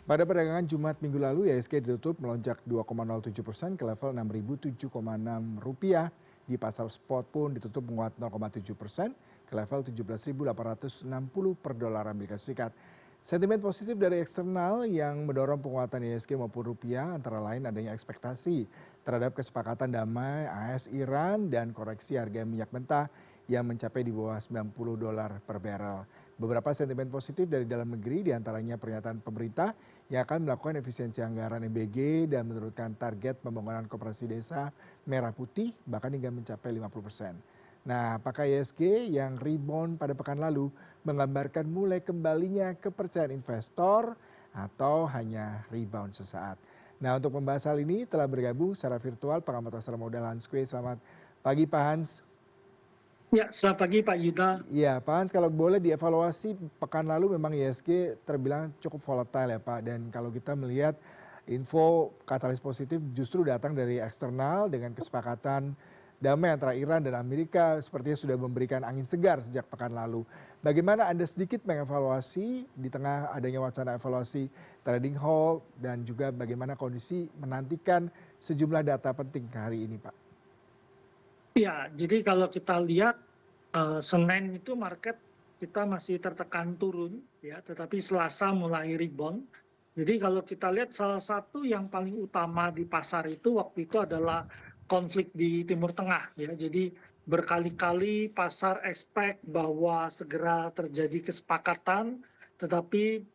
Pada perdagangan Jumat minggu lalu, IHSG ditutup melonjak 2,07% ke level Rp6.007,6. Di pasar spot pun ditutup menguat 0,7% ke level 17.860 per dolar Amerika Serikat. Sentimen positif dari eksternal yang mendorong penguatan IHSG maupun rupiah antara lain adanya ekspektasi terhadap kesepakatan damai AS Iran dan koreksi harga minyak mentah yang mencapai di bawah $90 per barrel. Beberapa sentimen positif dari dalam negeri diantaranya pernyataan pemerintah yang akan melakukan efisiensi anggaran MBG dan menurunkan target pembangunan koperasi desa merah putih bahkan hingga mencapai 50%. Nah, apakah ISG yang rebound pada pekan lalu menggambarkan mulai kembalinya kepercayaan investor atau hanya rebound sesaat? Nah, untuk membahas hal ini telah bergabung secara virtual pengamat pasar modal Hans Kueh. Selamat pagi Pak Hans. Ya, selamat pagi Pak Yuda. Iya, Pak Hans, kalau boleh dievaluasi pekan lalu memang ISG terbilang cukup volatile ya Pak. Dan kalau kita melihat info katalis positif justru datang dari eksternal dengan kesepakatan damai antara Iran dan Amerika sepertinya sudah memberikan angin segar sejak pekan lalu. Bagaimana Anda sedikit mengevaluasi di tengah adanya wacana evaluasi trading halt dan juga bagaimana kondisi menantikan sejumlah data penting hari ini Pak? Ya, jadi kalau kita lihat Senin itu market kita masih tertekan turun, ya, tetapi Selasa mulai rebound. Jadi kalau kita lihat salah satu yang paling utama di pasar itu waktu itu adalah konflik di Timur Tengah, ya. Jadi berkali-kali pasar expect bahwa segera terjadi kesepakatan, tetapi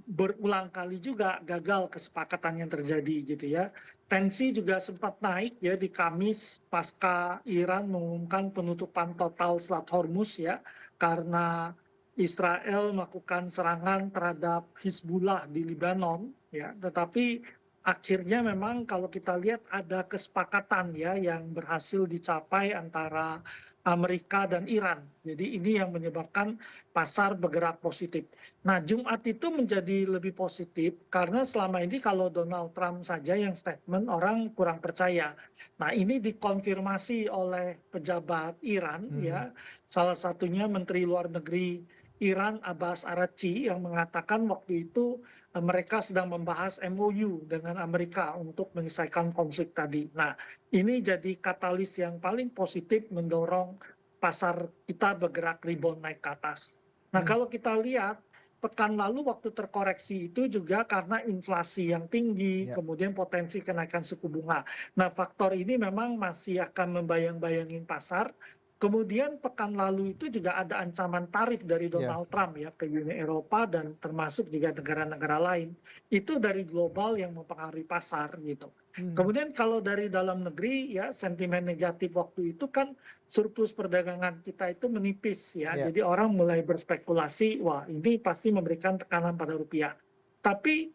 berulang kali juga gagal kesepakatan yang terjadi gitu ya. Tensi juga sempat naik ya di Kamis pasca Iran mengumumkan penutupan total Selat Hormuz ya karena Israel melakukan serangan terhadap Hizbullah di Lebanon ya. Tetapi akhirnya memang kalau kita lihat ada kesepakatan ya yang berhasil dicapai antara Amerika dan Iran. Jadi ini yang menyebabkan pasar bergerak positif. Nah, Jumat itu menjadi lebih positif karena selama ini kalau Donald Trump saja yang statement orang kurang percaya. Nah, ini dikonfirmasi oleh pejabat Iran Hmm. ya, salah satunya Menteri Luar Negeri Iran Abbas Araghchi yang mengatakan waktu itu mereka sedang membahas MOU dengan Amerika untuk menyelesaikan konflik tadi. Nah, ini jadi katalis yang paling positif mendorong pasar kita bergerak rebound naik ke atas. Nah, Hmm. kalau kita lihat pekan lalu waktu terkoreksi itu juga karena inflasi yang tinggi, Ya. kemudian potensi kenaikan suku bunga. Nah, faktor ini memang masih akan membayang-bayangin pasar. Kemudian pekan lalu itu juga ada ancaman tarif dari Ya. Donald Trump ya ke Uni Eropa dan termasuk juga negara-negara lain. Itu dari global yang mempengaruhi pasar gitu. Hmm. Kemudian kalau dari dalam negeri ya sentimen negatif waktu itu kan surplus perdagangan kita itu menipis ya. Ya. Jadi orang mulai berspekulasi, wah ini pasti memberikan tekanan pada rupiah. Tapi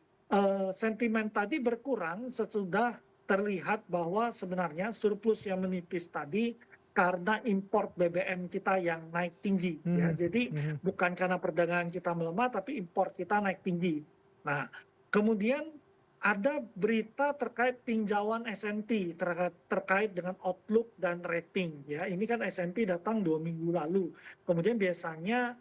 sentimen tadi berkurang sesudah terlihat bahwa sebenarnya surplus yang menipis tadi karena import BBM kita yang naik tinggi ya. Hmm. Jadi Hmm. bukan karena perdagangan kita melemah tapi import kita naik tinggi. Nah, kemudian ada berita terkait tinjauan S&P terkait dengan outlook dan rating ya. Ini kan S&P datang 2 minggu lalu. Kemudian biasanya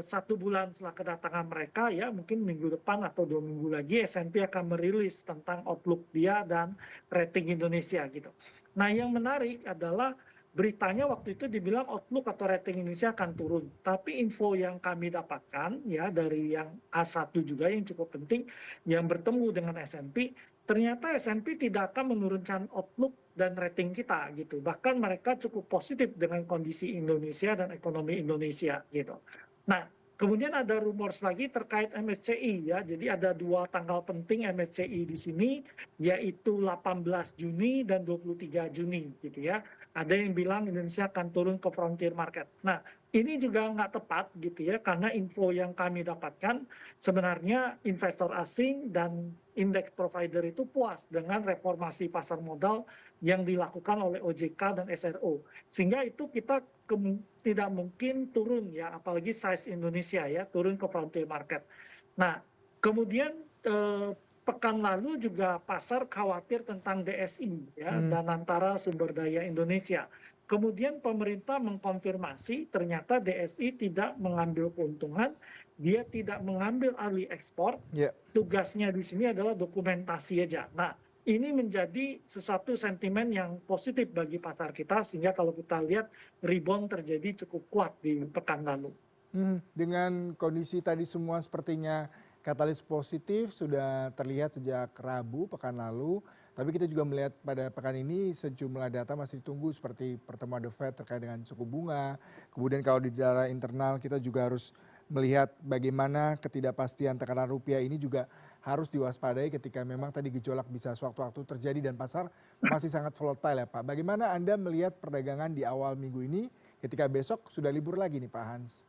1 bulan setelah kedatangan mereka ya mungkin minggu depan atau 2 minggu lagi S&P akan merilis tentang outlook dia dan rating Indonesia gitu. Nah, yang menarik adalah beritanya waktu itu dibilang outlook atau rating Indonesia akan turun. Tapi info yang kami dapatkan ya dari yang A1 juga yang cukup penting yang bertemu dengan S&P, ternyata S&P tidak akan menurunkan outlook dan rating kita gitu. Bahkan mereka cukup positif dengan kondisi Indonesia dan ekonomi Indonesia gitu. Nah, kemudian ada rumors lagi terkait MSCI ya. Jadi ada 2 tanggal penting MSCI di sini yaitu 18 Juni dan 23 Juni gitu ya. Ada yang bilang Indonesia akan turun ke frontier market. Nah, ini juga nggak tepat gitu ya, karena info yang kami dapatkan sebenarnya investor asing dan indeks provider itu puas dengan reformasi pasar modal yang dilakukan oleh OJK dan SRO. Sehingga itu kita tidak mungkin turun ya, apalagi size Indonesia ya, turun ke frontier market. Nah, kemudian pekan lalu juga pasar khawatir tentang DSI ya, Hmm. dan antara sumber daya Indonesia. Kemudian pemerintah mengkonfirmasi ternyata DSI tidak mengambil keuntungan, dia tidak mengambil alih ekspor, Ya. tugasnya di sini adalah dokumentasi aja. Nah, ini menjadi sesuatu sentimen yang positif bagi pasar kita sehingga kalau kita lihat rebound terjadi cukup kuat di pekan lalu. Dengan kondisi tadi semua sepertinya katalis positif sudah terlihat sejak Rabu pekan lalu, tapi kita juga melihat pada pekan ini sejumlah data masih ditunggu seperti pertemuan The Fed terkait dengan suku bunga. Kemudian kalau di dalam internal kita juga harus melihat bagaimana ketidakpastian tekanan rupiah ini juga harus diwaspadai ketika memang tadi gejolak bisa sewaktu-waktu terjadi dan pasar masih sangat volatile ya Pak. Bagaimana Anda melihat perdagangan di awal minggu ini ketika besok sudah libur lagi nih Pak Hans?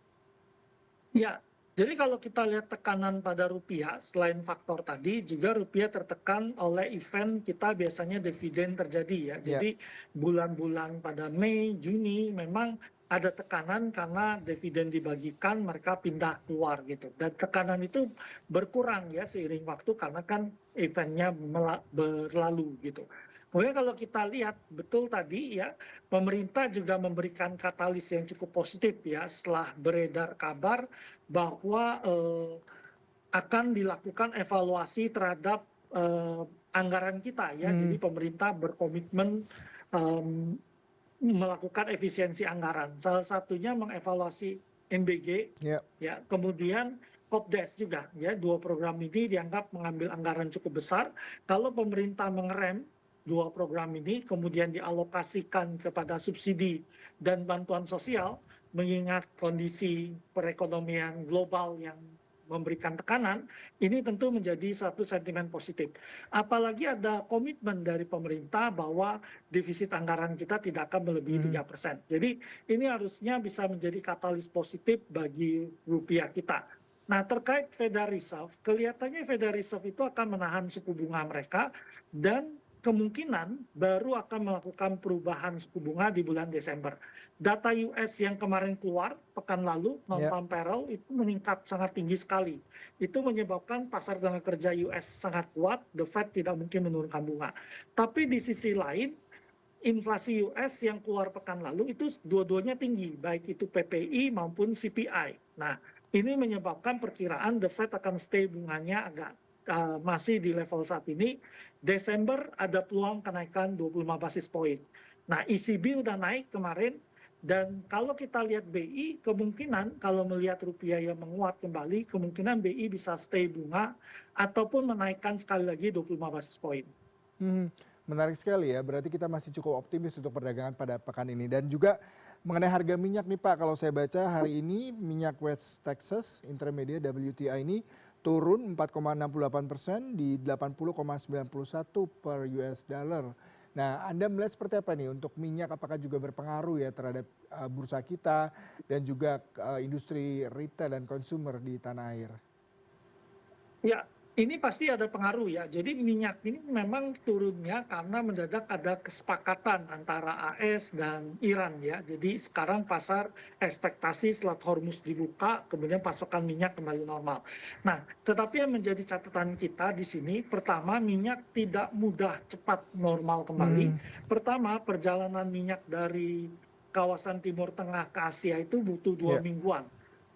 Ya, jadi kalau kita lihat tekanan pada rupiah, selain faktor tadi, juga rupiah tertekan oleh event kita biasanya dividen terjadi ya. Ya. Jadi bulan-bulan pada Mei, Juni memang ada tekanan karena dividen dibagikan, mereka pindah keluar gitu. Dan tekanan itu berkurang ya seiring waktu karena kan eventnya berlalu gitu. Kemudian kalau kita lihat betul tadi ya, pemerintah juga memberikan katalis yang cukup positif ya setelah beredar kabar bahwa akan dilakukan evaluasi terhadap anggaran kita ya. Jadi Hmm, pemerintah berkomitmen em, melakukan efisiensi anggaran. Salah satunya mengevaluasi MBG, ya. ya. Kemudian Kopdes juga, ya. Dua program ini dianggap mengambil anggaran cukup besar. Kalau pemerintah mengerem dua program ini, kemudian dialokasikan kepada subsidi dan bantuan sosial, mengingat kondisi perekonomian global yang memberikan tekanan, ini tentu menjadi satu sentimen positif. Apalagi ada komitmen dari pemerintah bahwa defisit anggaran kita tidak akan melebihi Mhm. 3%. Jadi ini harusnya bisa menjadi katalis positif bagi rupiah kita. Nah, terkait Federal Reserve, kelihatannya Federal Reserve itu akan menahan suku bunga mereka dan kemungkinan baru akan melakukan perubahan suku bunga di bulan Desember. Data US yang kemarin keluar pekan lalu, Ya. non-farm payroll itu meningkat sangat tinggi sekali. Itu menyebabkan pasar tenaga kerja US sangat kuat, the Fed tidak mungkin menurunkan bunga. Tapi di sisi lain, inflasi US yang keluar pekan lalu itu dua-duanya tinggi, baik itu PPI maupun CPI. Nah, ini menyebabkan perkiraan the Fed akan stay bunganya agak masih di level saat ini. Desember ada peluang kenaikan 25 basis point. Nah, ECB udah naik kemarin, dan kalau kita lihat BI, kemungkinan kalau melihat rupiah yang menguat kembali, kemungkinan BI bisa stay bunga ataupun menaikkan sekali lagi 25 basis point. Mhm, menarik sekali ya, berarti kita masih cukup optimis untuk perdagangan pada pekan ini dan juga mengenai harga minyak nih Pak, kalau saya baca hari ini minyak West Texas Intermediate WTI ini turun 4,68% di 80,91 per US dollar. Nah, Anda melihat seperti apa nih untuk minyak apakah juga berpengaruh ya terhadap bursa kita dan juga industri retail dan consumer di tanah air? Ya, ini pasti ada pengaruh ya. Jadi minyak ini memang turunnya karena mendadak ada kesepakatan antara AS dan Iran ya. Jadi sekarang pasar ekspektasi Selat Hormuz dibuka, kemudian pasokan minyak kembali normal. Nah, tetapi yang menjadi catatan kita di sini, pertama minyak tidak mudah cepat normal kembali. Hmm, Pertama, perjalanan minyak dari kawasan Timur Tengah ke Asia itu butuh dua ya. mingguan.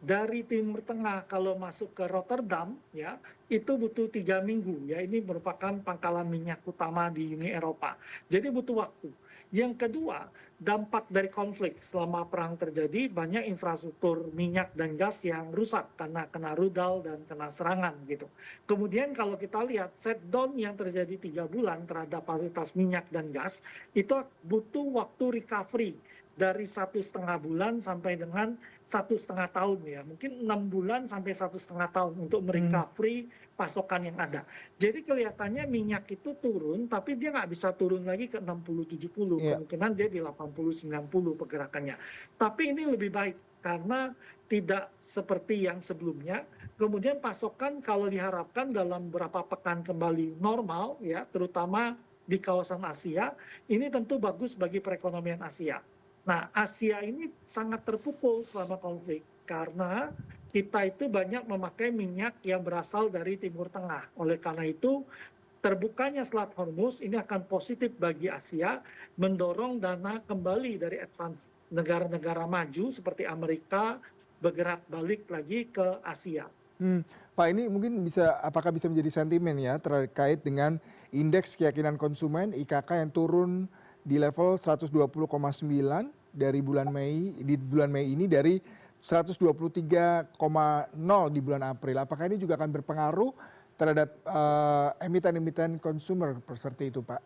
Dari Timur Tengah kalau masuk ke Rotterdam ya itu butuh 3 minggu ya, ini merupakan pangkalan minyak utama di Uni Eropa. Jadi butuh waktu. Yang kedua, dampak dari konflik selama perang terjadi, banyak infrastruktur minyak dan gas yang rusak karena kena rudal dan kena serangan gitu. Kemudian kalau kita lihat shutdown yang terjadi 3 bulan terhadap fasilitas minyak dan gas, itu butuh waktu recovery dari 1,5 bulan sampai dengan 1,5 tahun ya, mungkin 6 bulan sampai 1,5 tahun untuk Hmm, merecovery pasokan yang ada. Jadi kelihatannya minyak itu turun, tapi dia nggak bisa turun lagi ke 60-70, iya. kemungkinan dia di 80-90 pergerakannya. Tapi ini lebih baik karena tidak seperti yang sebelumnya. Kemudian pasokan kalau diharapkan dalam beberapa pekan kembali normal ya, terutama di kawasan Asia, ini tentu bagus bagi perekonomian Asia. Nah, Asia ini sangat terpukul selama konflik karena kita itu banyak memakai minyak yang berasal dari Timur Tengah. Oleh karena itu, terbukanya Selat Hormuz ini akan positif bagi Asia, mendorong dana kembali dari advance negara-negara maju seperti Amerika bergerak balik lagi ke Asia. Hmm, Pak, ini mungkin bisa apakah bisa menjadi sentimen ya terkait dengan indeks keyakinan konsumen IKK yang turun di level 120,9 dari bulan Mei di bulan Mei ini dari 123,0 di bulan April. Apakah ini juga akan berpengaruh terhadap emiten-emiten konsumer seperti itu, Pak?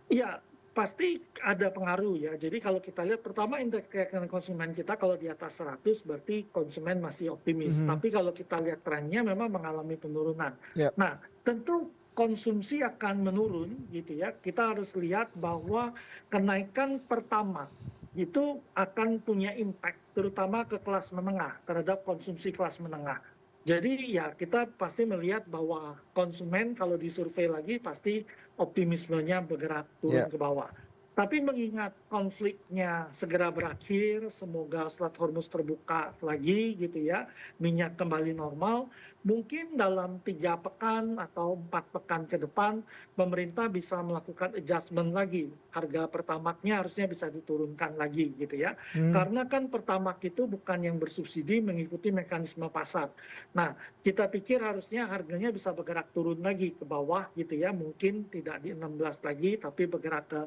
Iya, pasti ada pengaruh ya. Jadi kalau kita lihat pertama indeks keyakinan konsumen kita kalau di atas 100 berarti konsumen masih optimis. Mhm. Tapi kalau kita lihat trennya memang mengalami penurunan. Ya. Nah, tentu konsumsi akan menurun gitu ya. Kita harus lihat bahwa kenaikan pertama itu akan punya impact terutama ke kelas menengah terhadap konsumsi kelas menengah. Jadi ya kita pasti melihat bahwa konsumen kalau disurvei lagi pasti optimismenya bergerak turun Ya. ke bawah. Tapi mengingat konfliknya segera berakhir, semoga Selat Hormuz terbuka lagi gitu ya, minyak kembali normal, mungkin dalam 3 pekan atau 4 pekan ke depan, pemerintah bisa melakukan adjustment lagi. Harga pertamaknya harusnya bisa diturunkan lagi gitu ya. Hmm. Karena kan pertamak itu bukan yang bersubsidi mengikuti mekanisme pasar. Nah, kita pikir harusnya harganya bisa bergerak turun lagi ke bawah gitu ya, mungkin tidak di 16 lagi tapi bergerak ke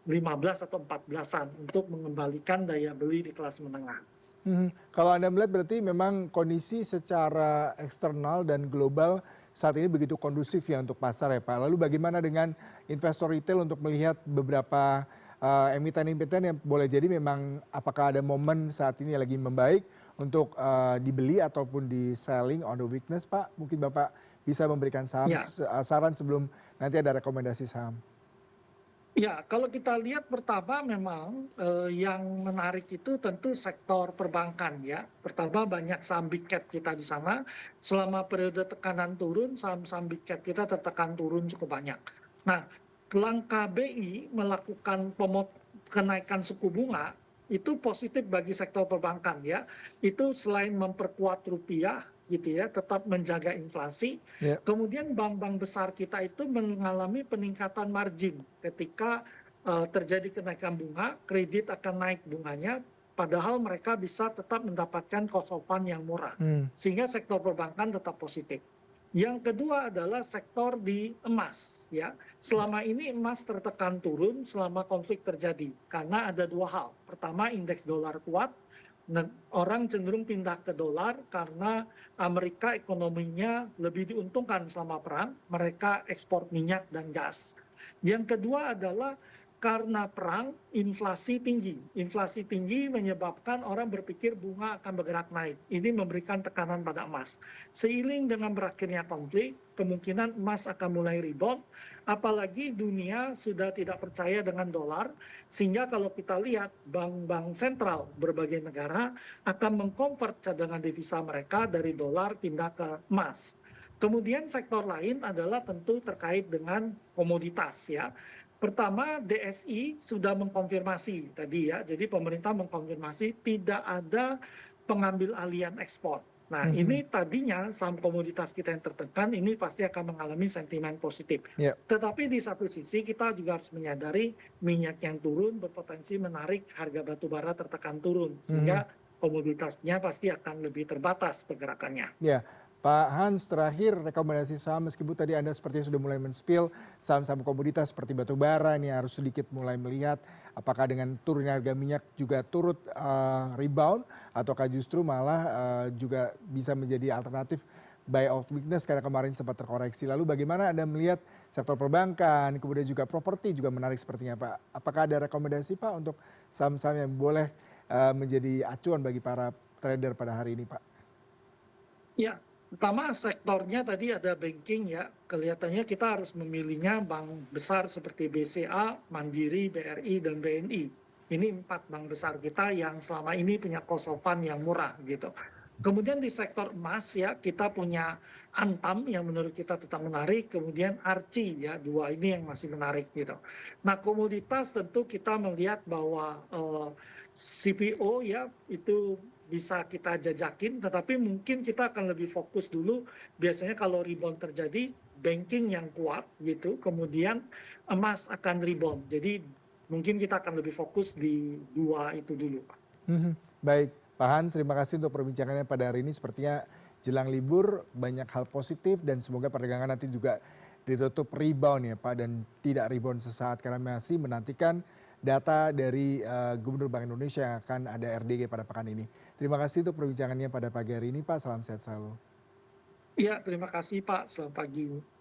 15 atau 14-an untuk mengembalikan daya beli di kelas menengah. Kalau Anda melihat berarti memang kondisi secara eksternal dan global saat ini begitu kondusif ya untuk pasar ya Pak. Lalu bagaimana dengan investor retail untuk melihat beberapa emiten-emiten yang boleh jadi memang apakah ada momen saat ini lagi membaik untuk dibeli ataupun di selling on the weakness Pak? Mungkin Bapak bisa memberikan Ya, saran sebelum nanti ada rekomendasi saham. ya, kalau kita lihat pertama memang yang menarik itu tentu sektor perbankan ya. Pertama banyak saham big cap kita di sana. Selama periode tekanan turun, saham-saham big cap kita tertekan turun cukup banyak. Nah, langkah BI melakukan kenaikan suku bunga itu positif bagi sektor perbankan ya. Itu selain memperkuat rupiah gitu ya, tetap menjaga inflasi. Ya. Kemudian bank-bank besar kita itu mengalami peningkatan margin ketika terjadi kenaikan bunga, kredit akan naik bunganya, padahal mereka bisa tetap mendapatkan cost of fund yang murah. Hmm. Sehingga sektor perbankan tetap positif. Yang kedua adalah sektor di emas ya. Selama ini emas tertekan turun selama konflik terjadi karena ada dua hal. Pertama indeks dolar kuat, orang cenderung pindah ke dolar karena Amerika ekonominya lebih diuntungkan selama perang, mereka ekspor minyak dan gas. Yang kedua adalah karena perang, inflasi tinggi. Inflasi tinggi menyebabkan orang berpikir bunga akan bergerak naik. Ini memberikan tekanan pada emas. Seiring dengan berakhirnya konflik, kemungkinan emas akan mulai rebound, apalagi dunia sudah tidak percaya dengan dolar, sehingga kalau kita lihat bank-bank sentral berbagai negara akan mengkonvert cadangan devisa mereka dari dolar pindah ke emas. Kemudian sektor lain adalah tentu terkait dengan komoditas ya. Pertama, DSI sudah mengkonfirmasi tadi ya, jadi pemerintah mengkonfirmasi tidak ada pengambil alihan ekspor. Nah, Mhm. ini tadinya saham komoditas kita yang tertekan ini pasti akan mengalami sentimen positif. Ya. Tetapi di satu sisi kita juga harus menyadari minyak yang turun berpotensi menarik harga batu bara tertekan turun, Mhm. sehingga komoditasnya pasti akan lebih terbatas pergerakannya. Ya, Pak Hans, terakhir rekomendasi saham meskipun tadi Anda sepertinya sudah mulai men-spill saham-saham komoditas seperti batu bara ini harus sedikit mulai melihat apakah dengan turunnya harga minyak juga turut rebound ataukah justru malah juga bisa menjadi alternatif buy out weakness karena kemarin sempat terkoreksi. Lalu bagaimana Anda melihat sektor perbankan, kemudian juga properti juga menarik sepertinya Pak. Apakah ada rekomendasi Pak untuk saham-saham yang boleh menjadi acuan bagi para trader pada hari ini Pak? Ya, pertama sektornya tadi ada banking ya, kelihatannya kita harus memilihnya bank besar seperti BCA, Mandiri, BRI, dan BNI. Ini 4 bank besar kita yang selama ini punya cost of fund yang murah gitu. Kemudian di sektor emas ya, kita punya Antam yang menurut kita tetap menarik, kemudian Arci ya, dua ini yang masih menarik gitu. Nah, komoditas tentu kita melihat bahwa CPO ya itu bisa kita jajakin, tetapi mungkin kita akan lebih fokus dulu. Biasanya kalau rebound terjadi, banking yang kuat gitu, kemudian emas akan rebound. Jadi mungkin kita akan lebih fokus di dua itu dulu, Pak. Mhm. Baik, Pak Hans, terima kasih untuk perbincangannya pada hari ini. Sepertinya jelang libur banyak hal positif dan semoga perdagangan nanti juga ditutup rebound ya Pak dan tidak rebound sesaat karena masih menantikan data dari Gubernur Bank Indonesia yang akan ada RDG pada pekan ini. Terima kasih untuk perbincangannya pada pagi hari ini Pak. Salam sehat selalu. Iya, terima kasih Pak. Selamat pagi.